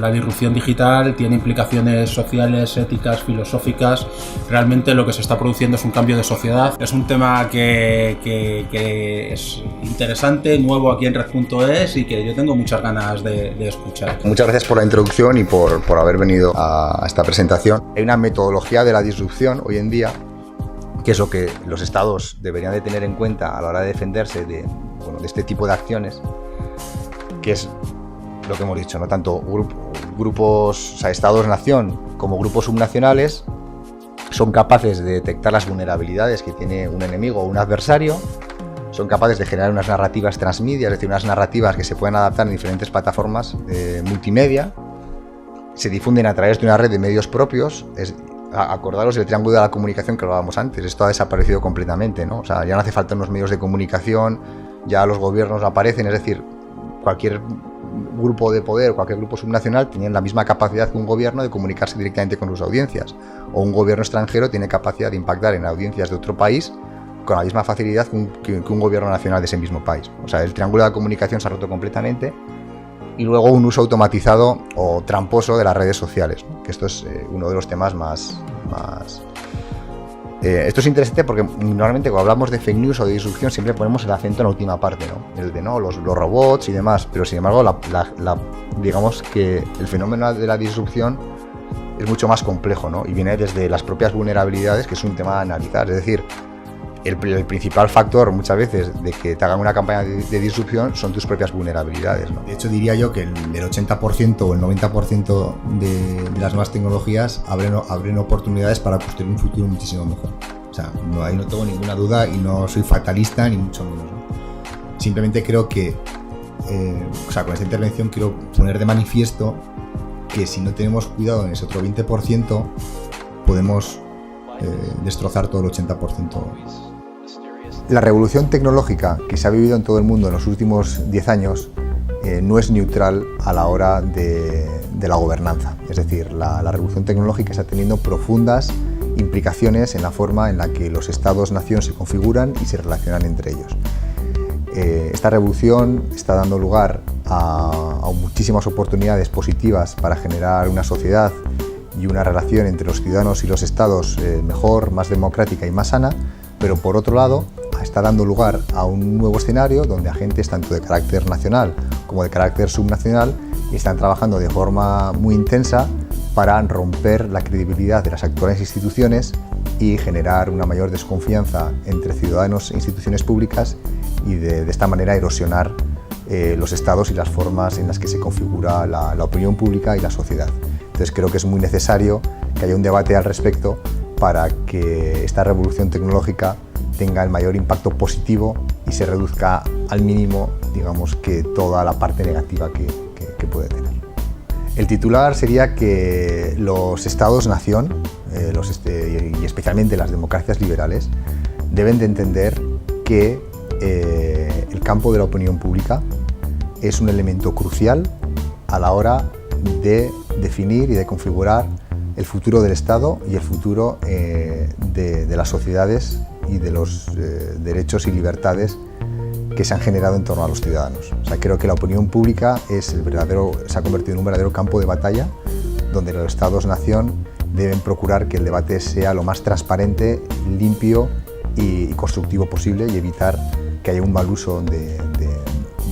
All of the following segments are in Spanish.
La disrupción digital tiene implicaciones sociales, éticas, filosóficas. Realmente lo que se está produciendo es un cambio de sociedad. Es un tema que es interesante, nuevo aquí en Red.es y que yo tengo muchas ganas de escuchar. Muchas gracias por la introducción y por haber venido a esta presentación. Hay una metodología de la disrupción hoy en día, que es lo que los estados deberían de tener en cuenta a la hora de defenderse de este tipo de acciones, que es lo que hemos dicho, ¿no? Tanto grupos, o sea, estados-nación como grupos subnacionales son capaces de detectar las vulnerabilidades que tiene un enemigo o un adversario, son capaces de generar unas narrativas transmedia, es decir, unas narrativas que se pueden adaptar en diferentes plataformas multimedia, se difunden a través de una red de medios propios. Acordaros del triángulo de la comunicación que hablábamos antes, esto ha desaparecido completamente, ¿no? O sea, ya no hace falta unos medios de comunicación, ya los gobiernos aparecen, es decir, cualquier grupo de poder, cualquier grupo subnacional tiene la misma capacidad que un gobierno de comunicarse directamente con sus audiencias, o un gobierno extranjero tiene capacidad de impactar en audiencias de otro país con la misma facilidad que un gobierno nacional de ese mismo país. O sea, el triángulo de la comunicación se ha roto completamente. Y luego un uso automatizado o tramposo de las redes sociales, ¿no? Que esto es uno de los temas más... Esto es interesante porque normalmente cuando hablamos de fake news o de disrupción siempre ponemos el acento en la última parte, ¿no? El de los robots y demás, pero sin embargo digamos que el fenómeno de la disrupción es mucho más complejo, ¿no? Y viene desde las propias vulnerabilidades, que es un tema a analizar. Es decir, el principal factor muchas veces de que te hagan una campaña de disrupción son tus propias vulnerabilidades, ¿no? De hecho, diría yo que el 80% o el 90% de las nuevas tecnologías abren oportunidades para construir un futuro muchísimo mejor. O sea, ahí no tengo ninguna duda y no soy fatalista ni mucho menos, ¿no? Simplemente creo que, con esta intervención quiero poner de manifiesto que si no tenemos cuidado en ese otro 20%, podemos destrozar todo el 80%. La revolución tecnológica que se ha vivido en todo el mundo en los últimos 10 años no es neutral a la hora de la gobernanza. Es decir, la revolución tecnológica está teniendo profundas implicaciones en la forma en la que los estados-nación se configuran y se relacionan entre ellos. Esta revolución está dando lugar a muchísimas oportunidades positivas para generar una sociedad y una relación entre los ciudadanos y los estados mejor, más democrática y más sana, pero por otro lado está dando lugar a un nuevo escenario donde agentes tanto de carácter nacional como de carácter subnacional están trabajando de forma muy intensa para romper la credibilidad de las actuales instituciones y generar una mayor desconfianza entre ciudadanos e instituciones públicas y de esta manera erosionar los estados y las formas en las que se configura la opinión pública y la sociedad. Entonces creo que es muy necesario que haya un debate al respecto para que esta revolución tecnológica tenga el mayor impacto positivo y se reduzca al mínimo, digamos, que toda la parte negativa que puede tener. El titular sería que los estados-nación, y especialmente las democracias liberales, deben de entender que el campo de la opinión pública es un elemento crucial a la hora de definir y de configurar el futuro del Estado y el futuro de las sociedades y de los derechos y libertades que se han generado en torno a los ciudadanos. O sea, creo que la opinión pública se ha convertido en un verdadero campo de batalla donde los estados-nación deben procurar que el debate sea lo más transparente, limpio y constructivo posible y evitar que haya un mal uso de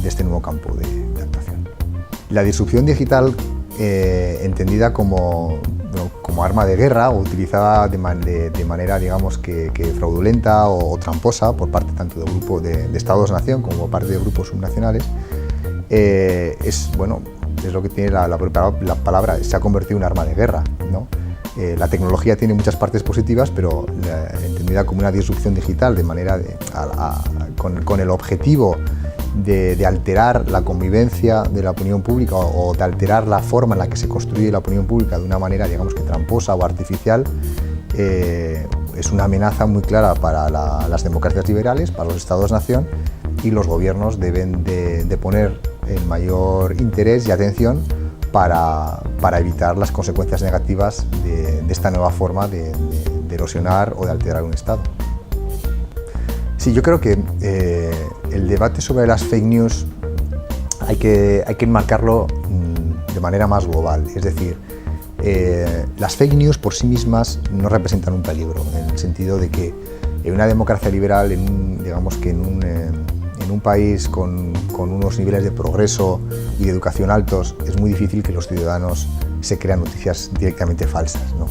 este nuevo campo de actuación. La disrupción digital entendida como arma de guerra o utilizada de manera, digamos, que fraudulenta o tramposa por parte tanto de estados-nación como por parte de grupos subnacionales, es lo que tiene la palabra, se ha convertido en un arma de guerra, ¿no? La tecnología tiene muchas partes positivas, pero entendida como una disrupción digital de manera con el objetivo de alterar la convivencia de la opinión pública o de alterar la forma en la que se construye la opinión pública de una manera, digamos, que tramposa o artificial, es una amenaza muy clara para las democracias liberales, para los estados-nación, y los gobiernos deben de poner el mayor interés y atención para evitar las consecuencias negativas de esta nueva forma de erosionar o de alterar un Estado. Sí, yo creo que el debate sobre las fake news hay que enmarcarlo de manera más global. Es decir, las fake news por sí mismas no representan un peligro, en el sentido de que en una democracia liberal, digamos que en un país con unos niveles de progreso y de educación altos, es muy difícil que los ciudadanos se crean noticias directamente falsas, ¿no?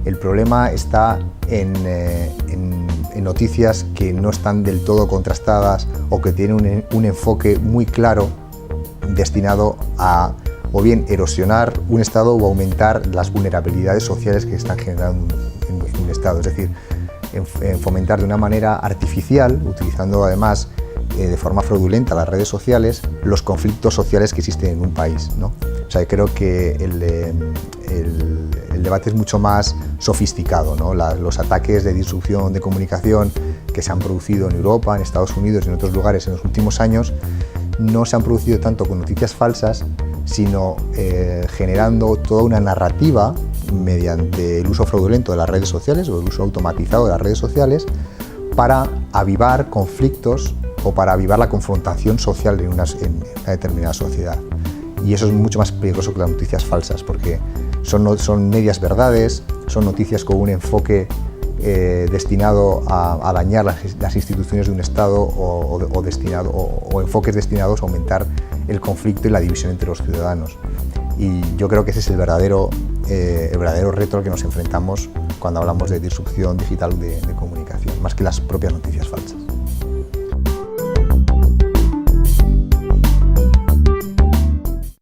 El problema está en noticias que no están del todo contrastadas o que tienen un enfoque muy claro destinado a o bien erosionar un Estado o aumentar las vulnerabilidades sociales que están generando un Estado. Es decir, en fomentar de una manera artificial, utilizando además de forma fraudulenta las redes sociales, los conflictos sociales que existen en un país, ¿no? O sea, creo que el debate es mucho más sofisticado, ¿no? Los ataques de disrupción de comunicación que se han producido en Europa, en Estados Unidos y en otros lugares en los últimos años no se han producido tanto con noticias falsas, sino generando toda una narrativa mediante el uso fraudulento de las redes sociales o el uso automatizado de las redes sociales para avivar conflictos o para avivar la confrontación social en una determinada sociedad. Y eso es mucho más peligroso que las noticias falsas, porque son medias verdades, son noticias con un enfoque destinado a dañar las instituciones de un Estado o enfoques destinados a aumentar el conflicto y la división entre los ciudadanos. Y yo creo que ese es el verdadero reto al que nos enfrentamos cuando hablamos de disrupción digital de comunicación, más que las propias noticias falsas.